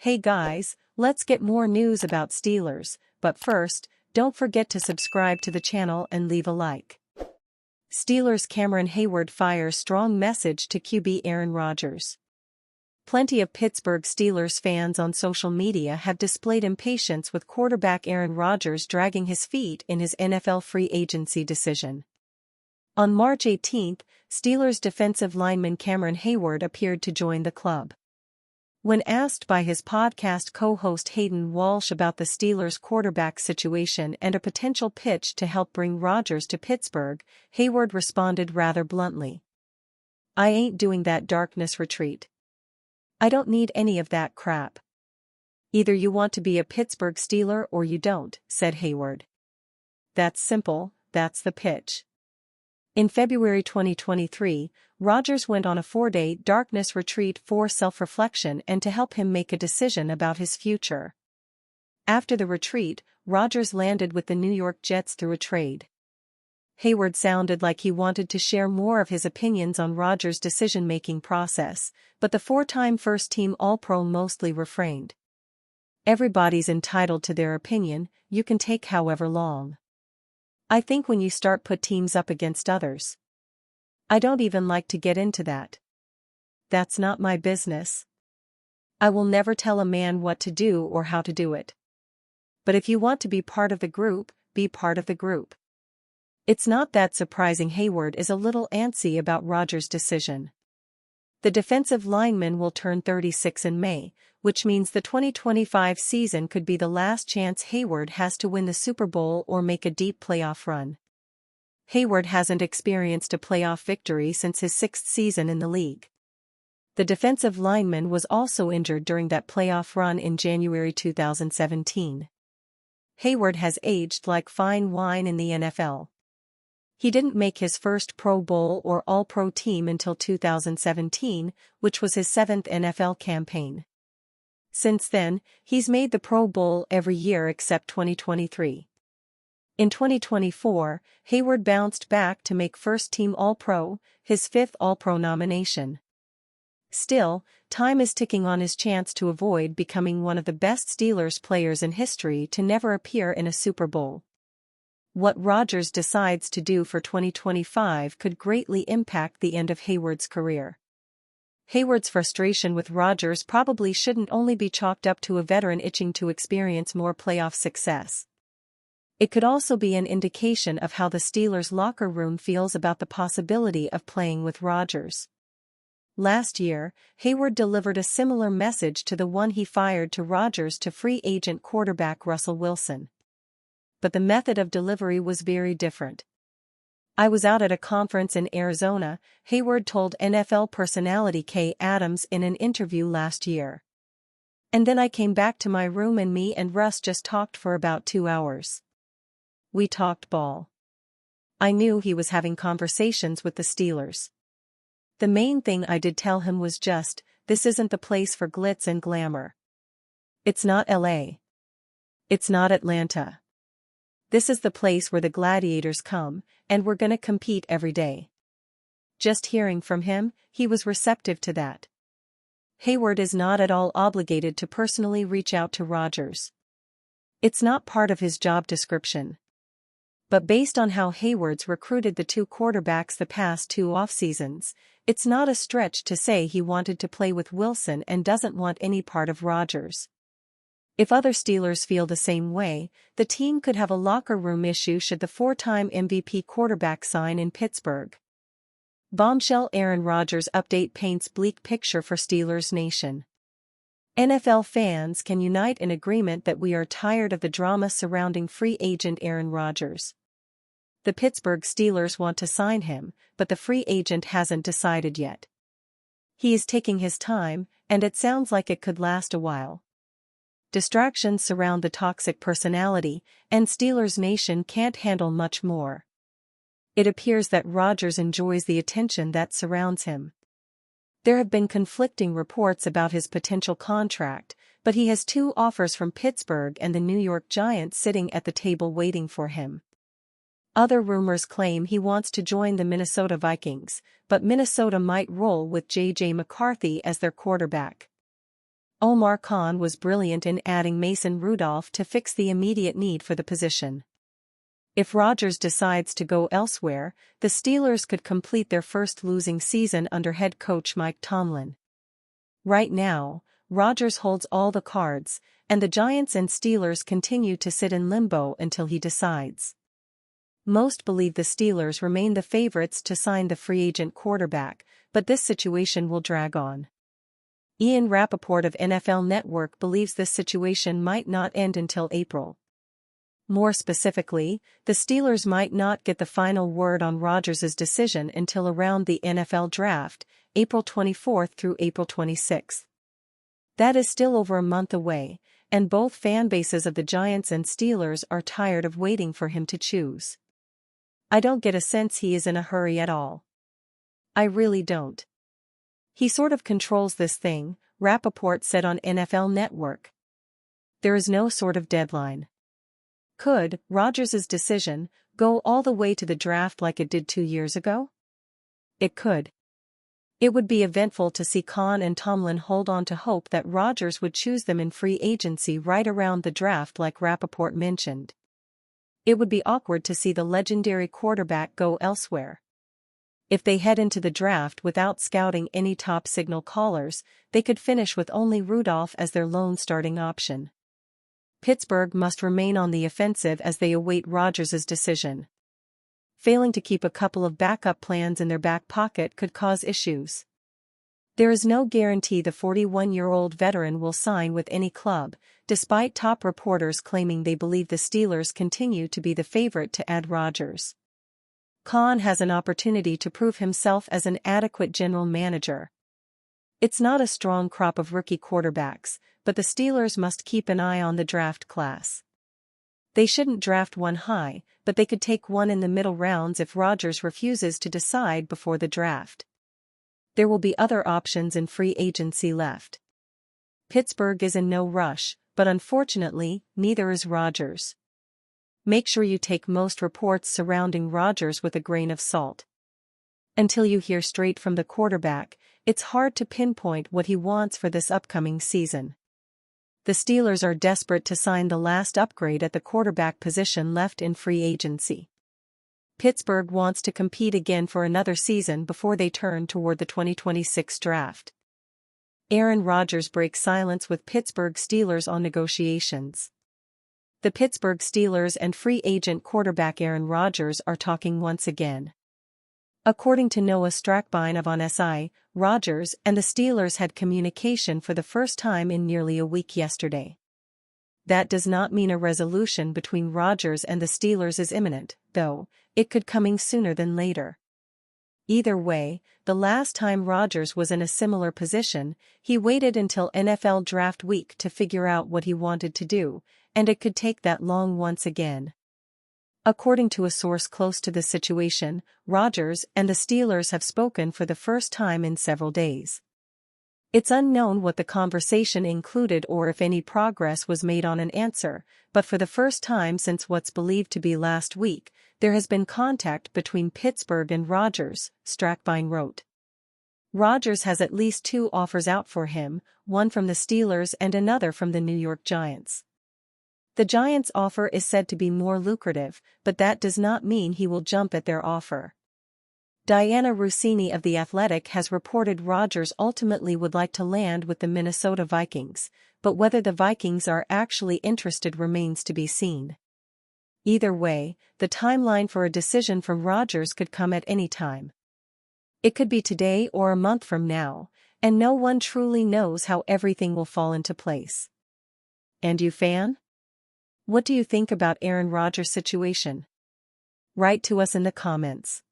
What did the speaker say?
Hey guys, let's get more news about Steelers, but first, don't forget to subscribe to the channel and leave a like. Steelers Cameron Heyward fires strong message to QB Aaron Rodgers. Plenty of Pittsburgh Steelers fans on social media have displayed impatience with quarterback Aaron Rodgers dragging his feet in his NFL free agency decision. On March 18, Steelers defensive lineman Cameron Heyward appeared to join the club. When asked by his podcast co-host Hayden Walsh about the Steelers' quarterback situation and a potential pitch to help bring Rodgers to Pittsburgh, Heyward responded rather bluntly. "I ain't doing that darkness retreat. I don't need any of that crap. Either you want to be a Pittsburgh Steeler or you don't," said Heyward. "That's simple, that's the pitch." In February 2023, Rodgers went on a 4-day darkness retreat for self-reflection and to help him make a decision about his future. After the retreat, Rodgers landed with the New York Jets through a trade. Heyward sounded like he wanted to share more of his opinions on Rodgers' decision-making process, but the four-time first-team All-Pro mostly refrained. "Everybody's entitled to their opinion, you can take however long. I think when you start put teams up against others. I don't even like to get into that. That's not my business. I will never tell a man what to do or how to do it. But if you want to be part of the group, be part of the group." It's not that surprising Heyward is a little antsy about Rodgers' decision. The defensive lineman will turn 36 in May, which means the 2025 season could be the last chance Heyward has to win the Super Bowl or make a deep playoff run. Heyward hasn't experienced a playoff victory since his 6th season in the league. The defensive lineman was also injured during that playoff run in January 2017. Heyward has aged like fine wine in the NFL. He didn't make his first Pro Bowl or All-Pro team until 2017, which was his 7th NFL campaign. Since then, he's made the Pro Bowl every year except 2023. In 2024, Heyward bounced back to make first-team All-Pro, his 5th All-Pro nomination. Still, time is ticking on his chance to avoid becoming one of the best Steelers players in history to never appear in a Super Bowl. What Rodgers decides to do for 2025 could greatly impact the end of Heyward's career. Heyward's frustration with Rodgers probably shouldn't only be chalked up to a veteran itching to experience more playoff success. It could also be an indication of how the Steelers' locker room feels about the possibility of playing with Rodgers. Last year, Heyward delivered a similar message to the one he fired to Rodgers to free agent quarterback Russell Wilson. But the method of delivery was very different. "I was out at a conference in Arizona," Heyward told NFL personality Kay Adams in an interview last year. "And then I came back to my room and me and Russ just talked for about 2 hours. We talked ball. I knew he was having conversations with the Steelers. The main thing I did tell him was just, this isn't the place for glitz and glamour. It's not LA. It's not Atlanta. This is the place where the gladiators come, and we're gonna compete every day." Just hearing from him, he was receptive to that. Heyward is not at all obligated to personally reach out to Rodgers. It's not part of his job description. But based on how Heyward's recruited the two quarterbacks the past 2 off-seasons, it's not a stretch to say he wanted to play with Wilson and doesn't want any part of Rodgers. If other Steelers feel the same way, the team could have a locker room issue should the 4-time MVP quarterback sign in Pittsburgh. Bombshell Aaron Rodgers update paints bleak picture for Steelers Nation. NFL fans can unite in agreement that we are tired of the drama surrounding free agent Aaron Rodgers. The Pittsburgh Steelers want to sign him, but the free agent hasn't decided yet. He is taking his time, and it sounds like it could last a while. Distractions surround the toxic personality, and Steelers Nation can't handle much more. It appears that Rodgers enjoys the attention that surrounds him. There have been conflicting reports about his potential contract, but he has 2 offers from Pittsburgh and the New York Giants sitting at the table waiting for him. Other rumors claim he wants to join the Minnesota Vikings, but Minnesota might roll with J.J. McCarthy as their quarterback. Omar Khan was brilliant in adding Mason Rudolph to fix the immediate need for the position. If Rodgers decides to go elsewhere, the Steelers could complete their first losing season under head coach Mike Tomlin. Right now, Rodgers holds all the cards, and the Giants and Steelers continue to sit in limbo until he decides. Most believe the Steelers remain the favorites to sign the free agent quarterback, but this situation will drag on. Ian Rappaport of NFL Network believes this situation might not end until April. More specifically, the Steelers might not get the final word on Rodgers' decision until around the NFL Draft, April 24 through April 26. That is still over a month away, and both fan bases of the Giants and Steelers are tired of waiting for him to choose. I don't get a sense he is in a hurry at all. I really don't. He sort of controls this thing, Rappaport said on NFL Network. There is no sort of deadline. Could Rodgers' decision go all the way to the draft like it did 2 years ago? It could. It would be eventful to see Khan and Tomlin hold on to hope that Rodgers would choose them in free agency right around the draft like Rappaport mentioned. It would be awkward to see the legendary quarterback go elsewhere. If they head into the draft without scouting any top signal callers, they could finish with only Rudolph as their lone starting option. Pittsburgh must remain on the offensive as they await Rodgers' decision. Failing to keep a couple of backup plans in their back pocket could cause issues. There is no guarantee the 41-year-old veteran will sign with any club, despite top reporters claiming they believe the Steelers continue to be the favorite to add Rodgers. Khan has an opportunity to prove himself as an adequate general manager. It's not a strong crop of rookie quarterbacks, but the Steelers must keep an eye on the draft class. They shouldn't draft one high, but they could take one in the middle rounds if Rodgers refuses to decide before the draft. There will be other options in free agency left. Pittsburgh is in no rush, but unfortunately, neither is Rodgers. Make sure you take most reports surrounding Rodgers with a grain of salt. Until you hear straight from the quarterback, it's hard to pinpoint what he wants for this upcoming season. The Steelers are desperate to sign the last upgrade at the quarterback position left in free agency. Pittsburgh wants to compete again for another season before they turn toward the 2026 draft. Aaron Rodgers breaks silence with Pittsburgh Steelers on negotiations. The Pittsburgh Steelers and free agent quarterback Aaron Rodgers are talking once again. According to Noah Strackbine of On SI, Rodgers and the Steelers had communication for the first time in nearly a week yesterday. That does not mean a resolution between Rodgers and the Steelers is imminent, though it could coming sooner than later. Either way, the last time Rodgers was in a similar position, he waited until NFL Draft Week to figure out what he wanted to do, and it could take that long once again. According to a source close to the situation, Rodgers and the Steelers have spoken for the first time in several days. It's unknown what the conversation included or if any progress was made on an answer, but for the first time since what's believed to be last week, there has been contact between Pittsburgh and Rodgers, Strackbine wrote. Rodgers has at least 2 offers out for him, one from the Steelers and another from the New York Giants. The Giants' offer is said to be more lucrative, but that does not mean he will jump at their offer. Diana Russini of The Athletic has reported Rodgers ultimately would like to land with the Minnesota Vikings, but whether the Vikings are actually interested remains to be seen. Either way, the timeline for a decision from Rodgers could come at any time. It could be today or a month from now, and no one truly knows how everything will fall into place. And you, fan? What do you think about Aaron Rodgers' situation? Write to us in the comments.